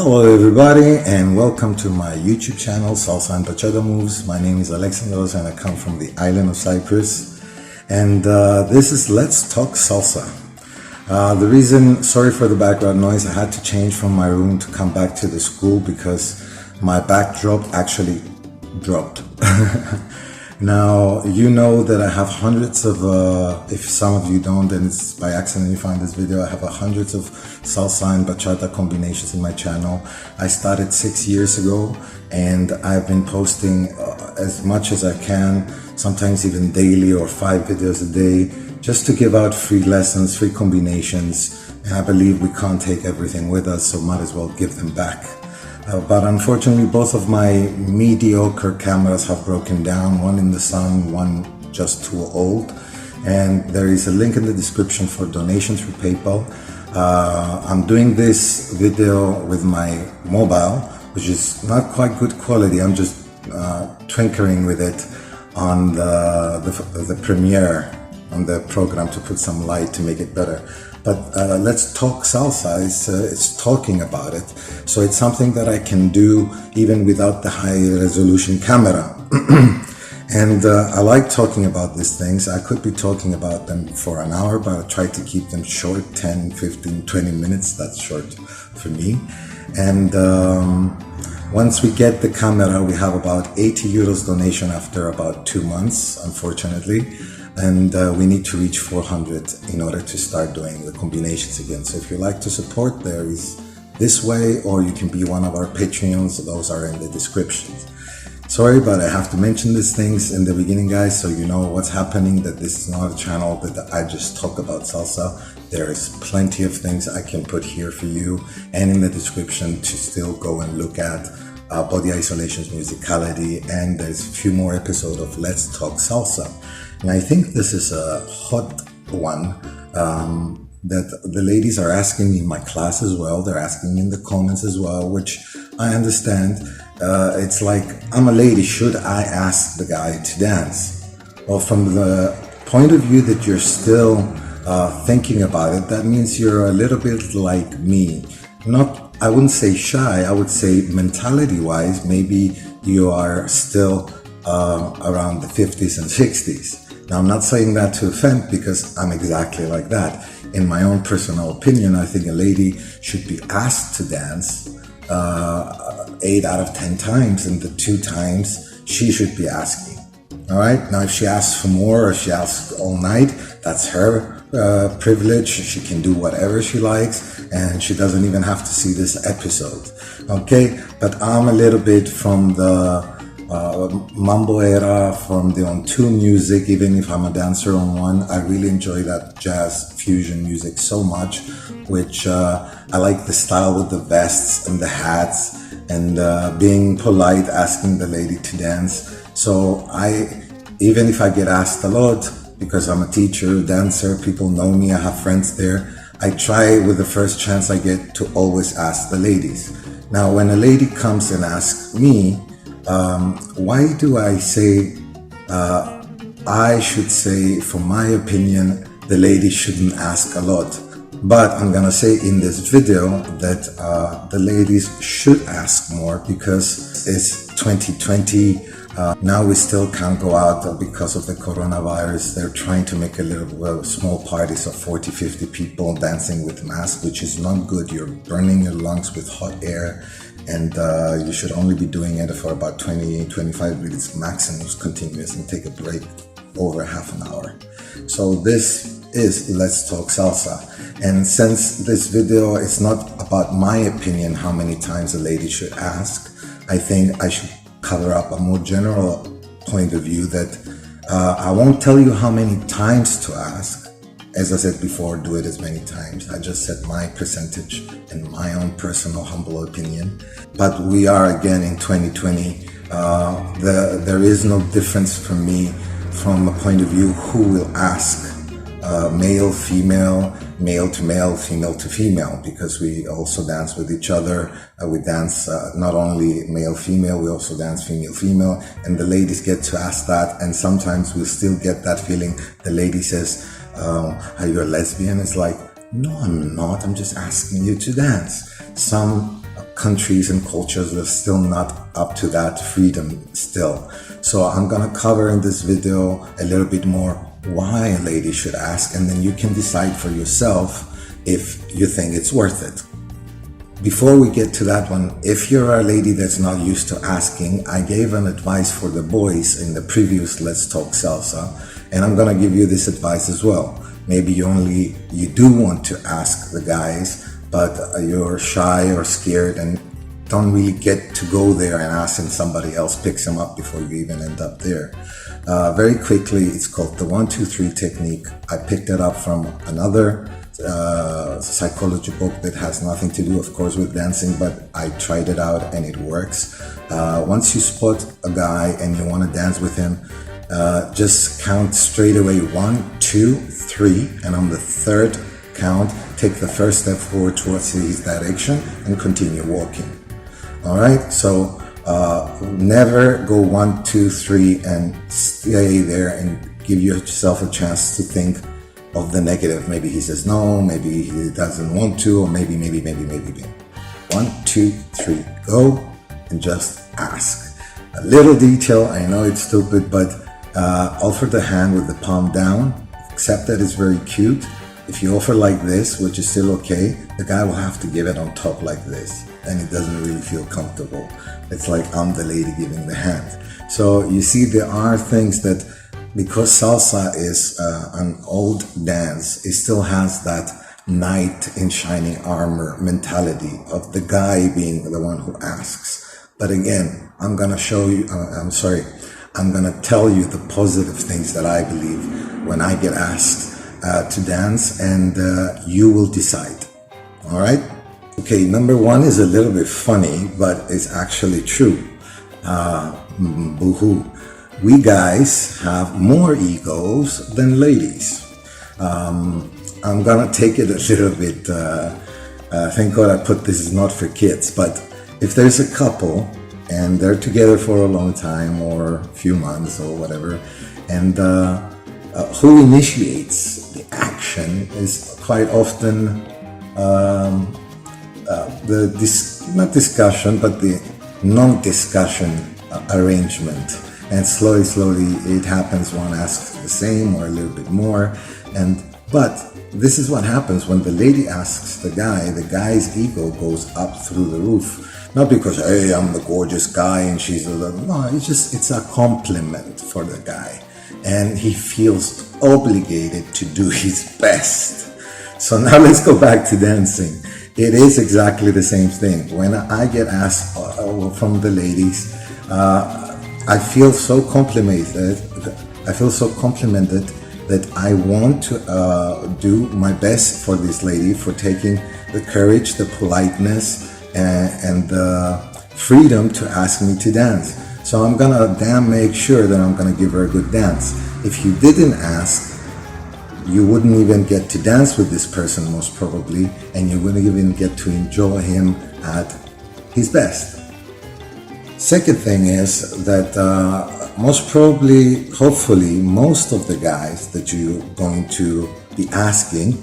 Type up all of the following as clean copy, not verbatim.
Hello everybody and welcome to my YouTube channel Salsa and Bachata Moves. My name is Alexandros and I come from the Island of Cyprus, and this is Let's Talk Salsa. The reason, sorry for the background noise, I had to change from my room to come back to the school because my backdrop actually dropped. Now, you know that I have hundreds of, if some of you don't, then it's by accident you find this video, I have hundreds of salsa and bachata combinations in my channel. I started 6 years ago and I've been posting as much as I can, sometimes even daily or 5 videos a day, just to give out free lessons, free combinations. And I believe we can't take everything with us, so might as well give them back. But unfortunately, both of my mediocre cameras have broken down, one in the sun, one just too old. And there is a link in the description for donation through PayPal. I'm doing this video with my mobile, which is not quite good quality. I'm just tinkering with it on the Premiere, on the program, to put some light to make it better. But Let's Talk Salsa it's talking about it. So it's something that I can do even without the high resolution camera. And I like talking about these things. I could be talking about them for an hour, but I try to keep them short, 10, 15, 20 minutes. That's short for me. And once we get the camera, we have about 80 euros donation after about 2 months, unfortunately. And we need to reach 400 in order to start doing the combinations again. So if you like to support, there is this way, or you can be one of our Patreons. Those are in the description. Sorry, but I have to mention these things in the beginning, guys, so you know what's happening, that this is not a channel that I just talk about salsa. There is plenty of things I can put here for you and in the description to still go and look at Body Isolation's musicality, and there's a few more episodes of Let's Talk Salsa. And I think this is a hot one that the ladies are asking me in my class as well. They're asking me in the comments as well, which I understand. It's like, I'm a lady, should I ask the guy to dance? Well, from the point of view that you're still thinking about it, that means you're a little bit like me. Not, I wouldn't say shy, I would say mentality-wise, maybe you are still around the 50s and 60s. Now, I'm not saying that to offend, because I'm exactly like that. In my own personal opinion, I think a lady should be asked to dance 8 out of 10 times, and the 2 times she should be asking. All right. Now, if she asks for more, or she asks all night, that's her privilege. She can do whatever she likes, and she doesn't even have to see this episode. Okay. But I'm a little bit from the mambo era, from the on-two music. Even if I'm a dancer on one, I really enjoy that jazz fusion music so much, which I like the style with the vests and the hats, and being polite, asking the lady to dance. So even if I get asked a lot, because I'm a teacher, dancer, people know me, I have friends there, I try with the first chance I get to always ask the ladies. Now, when a lady comes and asks me, why do I say, I should say, for my opinion, the lady shouldn't ask a lot. But I'm gonna say in this video that the ladies should ask more, because it's 2020. Now we still can't go out because of the coronavirus. They're trying to make a little small parties of 40, 50 people dancing with masks, which is not good. You're burning your lungs with hot air, and you should only be doing it for about 20, 25 minutes maximum continuous, and take a break over half an hour. So this is Let's Talk Salsa. And since this video is not about my opinion how many times a lady should ask, I think I should cover up a more general point of view that I won't tell you how many times to ask. As I said before, do it as many times. I just said my percentage and my own personal humble opinion. But we are again in 2020. There is no difference for me from a point of view who will ask, male, female, male to male, female to female, because we also dance with each other. We dance not only male, female, we also dance female, female, and the ladies get to ask that. And sometimes we still get that feeling. The lady says, are you a lesbian? It's like, no, I'm not. I'm just asking you to dance. Some countries and cultures that are still not up to that freedom still. So I'm gonna cover in this video a little bit more why a lady should ask, and then you can decide for yourself if you think it's worth it. Before we get to that one, if you're a lady that's not used to asking, I gave an advice for the boys in the previous Let's Talk Salsa, and I'm gonna give you this advice as well. Maybe you do want to ask the guys, but you're shy or scared and don't really get to go there and ask, and somebody else picks them up before you even end up there. Very quickly, it's called the 1, 2, 3 technique. I picked it up from another psychology book that has nothing to do, of course, with dancing, but I tried it out and it works. Once you spot a guy and you want to dance with him, just count straight away 1, 2, 3, and on the third count, take the first step forward towards his direction and continue walking. All right, so never go 1, 2, 3 and stay there and give yourself a chance to think of the negative. Maybe he says no, maybe he doesn't want to, or maybe. 1, 2, 3, go and just ask. A little detail, I know it's stupid, but offer the hand with the palm down. Accept that it's very cute. If you offer like this, which is still okay, the guy will have to give it on top like this, and it doesn't really feel comfortable. It's like I'm the lady giving the hand. So you see, there are things that, because salsa is an old dance, it still has that knight in shining armor mentality of the guy being the one who asks. But again, I'm gonna tell you the positive things that I believe when I get asked to dance, and you will decide. All right? Okay, number 1 is a little bit funny, but it's actually true. Boo-hoo. We guys have more egos than ladies. I'm gonna take it a little bit, thank God I put this is not for kids, but if there's a couple and they're together for a long time or a few months or whatever, and who initiates the action is quite often not discussion, but the non-discussion arrangement. And slowly it happens. One asks the same or a little bit more. But this is what happens when the lady asks the guy's ego goes up through the roof. Not because, hey, I'm the gorgeous guy and she's no, it's a compliment for the guy. And he feels obligated to do his best. So now let's go back to dancing. It is exactly the same thing. When I get asked from the ladies, I feel so complimented that I want to do my best for this lady, for taking the courage, the politeness, and the freedom to ask me to dance. So I'm gonna make sure that I'm gonna give her a good dance. If you didn't ask, you wouldn't even get to dance with this person most probably, and you wouldn't even get to enjoy him at his best. Second thing is that most probably, hopefully, most of the guys that you're going to be asking,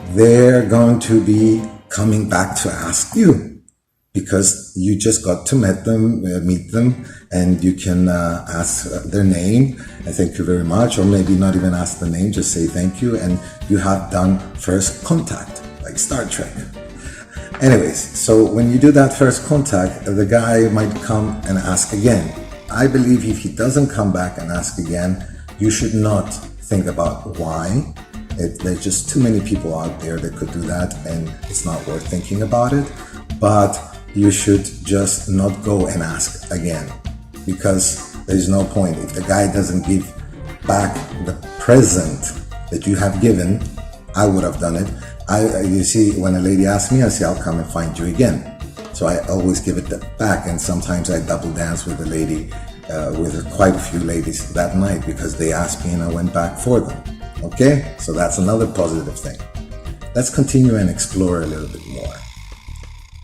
they're going to be coming back to ask you, because you just got to meet them, and you can ask their name and thank you very much, or maybe not even ask the name, just say thank you, and you have done first contact, like Star Trek. Anyways, so when you do that first contact, the guy might come and ask again. I believe if he doesn't come back and ask again, you should not think about why. There's just too many people out there that could do that, and it's not worth thinking about it. But you should just not go and ask again, because there's no point. If the guy doesn't give back the present that you have given, I would have done it. You see, when a lady asks me, I say, I'll come and find you again. So I always give it back, and sometimes I double dance with a lady, with quite a few ladies that night, because they asked me and I went back for them. Okay, so that's another positive thing. Let's continue and explore a little bit more.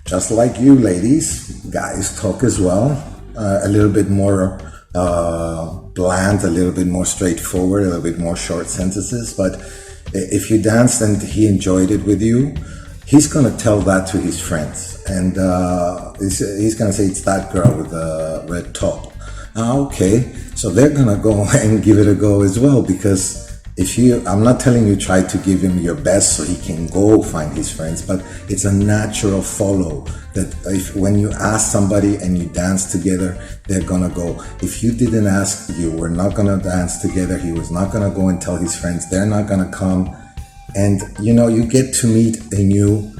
Just like you ladies, guys talk as well, a little bit more bland, a little bit more straightforward, a little bit more short sentences. But if you danced and he enjoyed it with you, he's gonna tell that to his friends, and he's gonna say it's that girl with the red top. Okay, so they're gonna go and give it a go as well, because I'm not telling you try to give him your best so he can go find his friends, but it's a natural follow that when you ask somebody and you dance together, they're gonna go. If you didn't ask, you were not gonna dance together, he was not gonna go and tell his friends, they're not gonna come. And you get to meet a new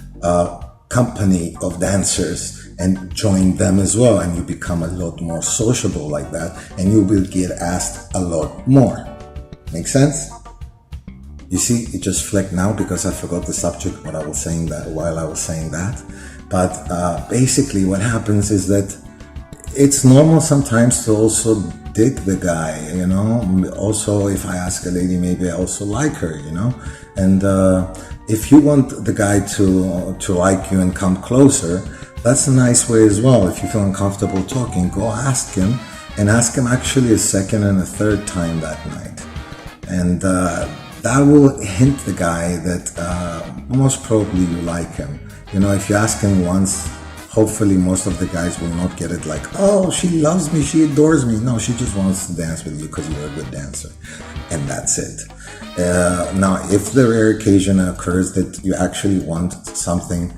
company of dancers and join them as well, and you become a lot more sociable like that, and you will get asked a lot more. Make sense? You see, it just flicked now because I forgot the subject while I was saying that. But basically what happens is that it's normal sometimes to also dig the guy, Also, if I ask a lady, maybe I also like her, And if you want the guy to like you and come closer, that's a nice way as well. If you feel uncomfortable talking, go ask him, and ask him actually a second and a third time that night. And that will hint the guy that most probably you like him. If you ask him once, hopefully most of the guys will not get it like, oh, she loves me, she adores me. No, she just wants to dance with you because you're a good dancer. And that's it. Now, if the rare occasion occurs that you actually want something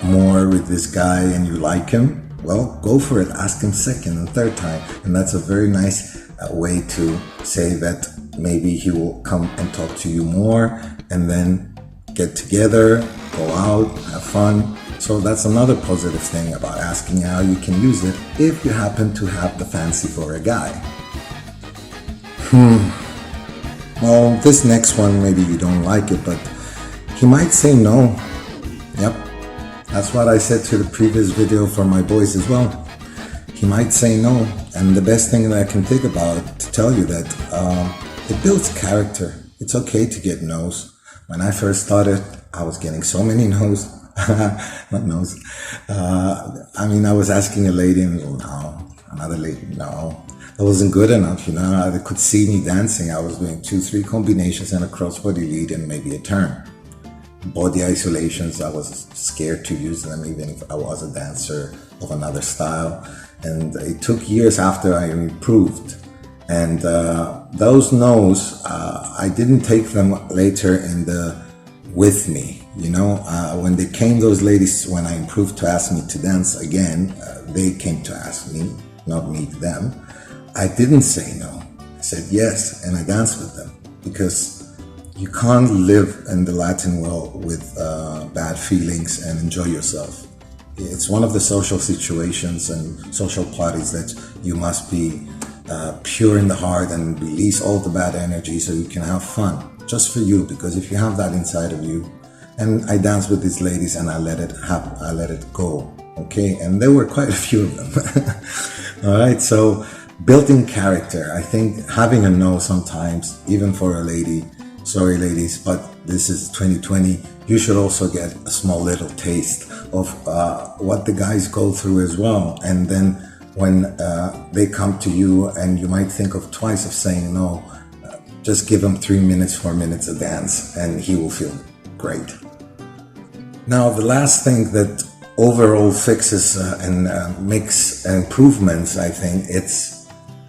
more with this guy and you like him, well, go for it. Ask him second and third time. And that's a very nice way to say that maybe he will come and talk to you more, and then get together, go out, have fun. So that's another positive thing about asking, how you can use it if you happen to have the fancy for a guy. Well, this next one, maybe you don't like it, but he might say no. Yep, that's what I said to the previous video for my boys as well. He might say no, and the best thing that I can think about to tell you that it builds character. It's okay to get no's. When I first started, I was getting so many no's. Not no's. I was asking a lady, and no. Another lady, no. That wasn't good enough, They could see me dancing. I was doing 2-3 combinations and a crossbody lead and maybe a turn. Body isolations, I was scared to use them even if I was a dancer of another style. And it took years after I improved. And those no's, I didn't take them later with me, when they came, those ladies, when I improved, to ask me to dance again, they came to ask me, not me to them. I didn't say no. I said yes, and I danced with them, because you can't live in the Latin world with bad feelings and enjoy yourself. It's one of the social situations and social parties that you must be pure in the heart and release all the bad energy so you can have fun, just for you, because if you have that inside of you. And I danced with these ladies and I let it go, okay? And there were quite a few of them. All right, so building character. I think having a no sometimes, even for a lady, sorry ladies, but this is 2020, you should also get a small little taste of what the guys go through as well. And then when they come to you and you might think of twice of saying no, just give him 3 minutes, 4 minutes of dance and he will feel great. Now, the last thing that overall fixes and makes improvements, I think, it's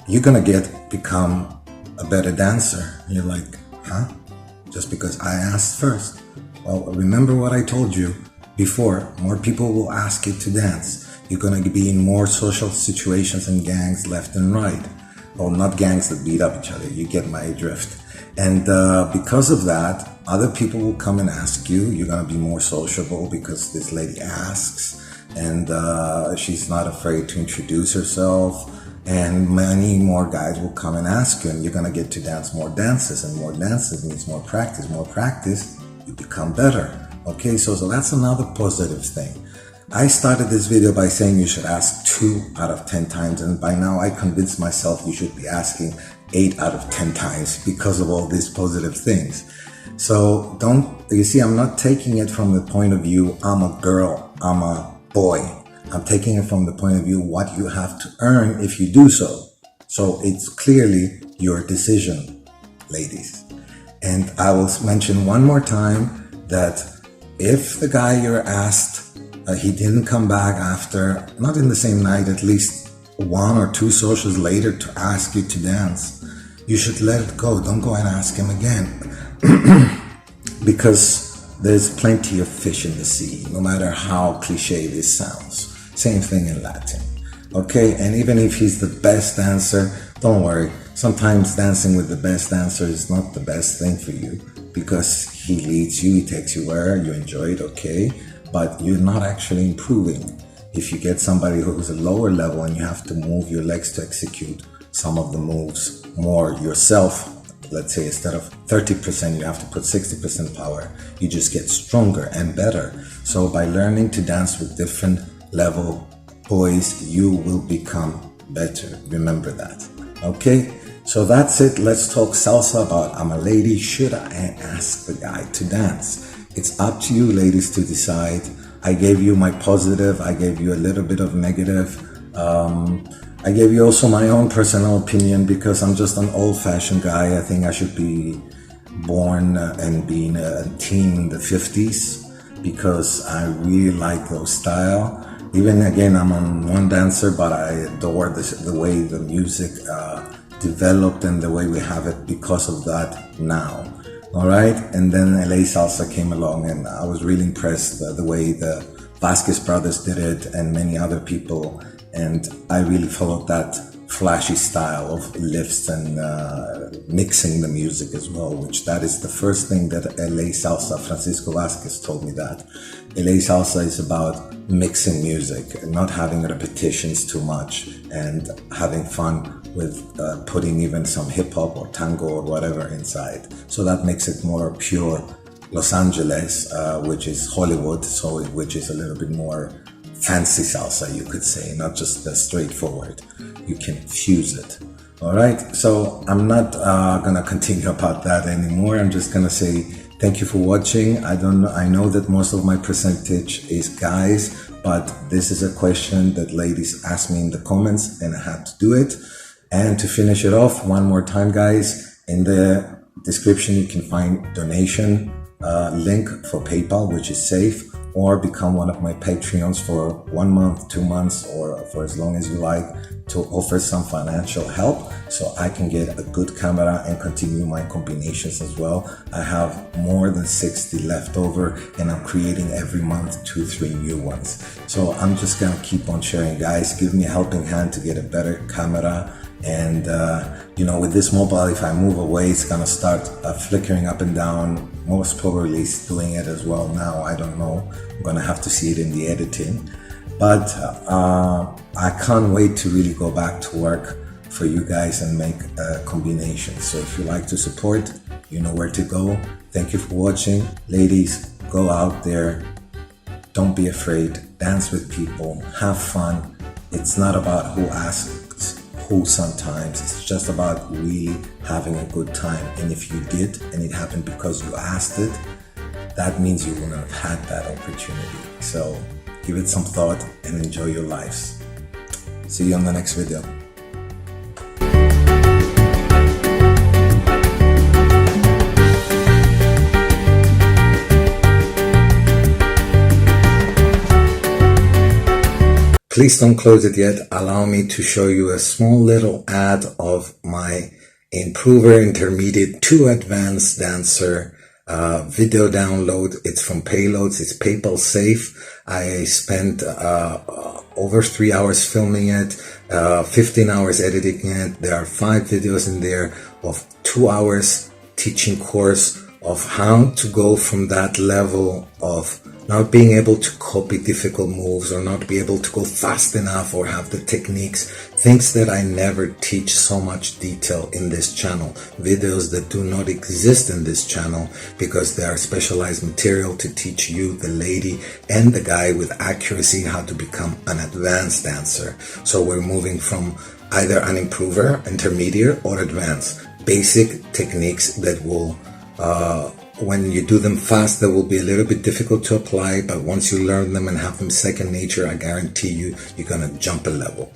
you're gonna become a better dancer. You're like, huh? Just because I asked first. Well, remember what I told you before. More people will ask you to dance. You're gonna be in more social situations and gangs left and right. Well, not gangs that beat up each other. You get my drift. And because of that, other people will come and ask you. You're gonna be more sociable because this lady asks, and she's not afraid to introduce herself. And many more guys will come and ask you, and you're gonna get to dance more dances, and more dances means more practice. More practice, you become better. Okay, so that's another positive thing. I started this video by saying you should ask 2 out of 10 times, and by now I convinced myself you should be asking 8 out of 10 times because of all these positive things. So you see, I'm not taking it from the point of view, I'm a girl, I'm a boy. I'm taking it from the point of view, what you have to earn if you do so. So it's clearly your decision, ladies. And I will mention one more time that if the guy you're asked, he didn't come back after, not in the same night, at least 1 or 2 socials later to ask you to dance, you should let it go. Don't go and ask him again. Because there's plenty of fish in the sea, no matter how cliche this sounds. Same thing in Latin. Okay, and even if he's the best dancer, don't worry. Sometimes dancing with the best dancer is not the best thing for you, because he leads you, he takes you where you enjoy it, okay, but you're not actually improving. If you get somebody who's a lower level and you have to move your legs to execute some of the moves more yourself, let's say instead of 30% you have to put 60% power, you just get stronger and better. So by learning to dance with different level boys, you will become better. Remember that. Okay, so that's it. Let's talk salsa about I'm a lady. Should I ask the guy to dance? It's up to you ladies to decide. I gave you my positive, I gave you a little bit of negative. I gave you also my own personal opinion because I'm just an old-fashioned guy. I think I should be born and being a teen in the 50s because I really like those style. Even again, I'm on one dancer, but I adore the way the music developed and the way we have it because of that now. All right, and then LA Salsa came along and I was really impressed the way the Vasquez brothers did it and many other people. And I really followed that flashy style of lifts and mixing the music as well, which that is the first thing that LA Salsa, Francisco Vasquez told me that. LA Salsa is about mixing music and not having repetitions too much and having fun with putting even some hip hop or tango or whatever inside. So that makes it more pure Los Angeles, which is Hollywood, so which is a little bit more fancy salsa, you could say, not just straightforward. You can fuse it. All right, so I'm not gonna continue about that anymore. I'm just gonna say thank you for watching. I know that most of my percentage is guys, but this is a question that ladies asked me in the comments and I had to do it. And to finish it off one more time, guys, in the description you can find donation link for PayPal, which is safe, or become one of my Patreons for 1 month, 2 months, or for as long as you like, to offer some financial help so I can get a good camera and continue my combinations as well. I have more than 60 left over and I'm creating every month 2-3 new ones. So I'm just gonna keep on sharing, guys. Give me a helping hand to get a better camera. And you know, with this mobile, if I move away, it's gonna start flickering up and down. Most probably it's doing it as well now, I don't know. I'm gonna have to see it in the editing. But I can't wait to really go back to work for you guys and make combinations. So if you like to support, you know where to go. Thank you for watching. Ladies, go out there. Don't be afraid. Dance with people. Have fun. It's not about who asks who sometimes. It's just about really having a good time. And if you did, and it happened because you asked it, that means you wouldn't have had that opportunity. So give it some thought and enjoy your lives. See you on the next video. Please don't close it yet. Allow me to show you a small little ad of my Improver Intermediate to Advanced Dancer video download. It's from Payloads. It's PayPal safe. I spent over 3 hours filming it, 15 hours editing it. There are 5 videos in there of 2 hours teaching course of how to go from that level of not being able to copy difficult moves or not be able to go fast enough or have the techniques, things that I never teach so much detail in this channel, videos that do not exist in this channel because they are specialized material to teach you, the lady and the guy, with accuracy how to become an advanced dancer. So we're moving from either an improver, intermediate or advanced, basic techniques that will when you do them fast, they will be a little bit difficult to apply, but once you learn them and have them second nature, I guarantee you, you're gonna jump a level.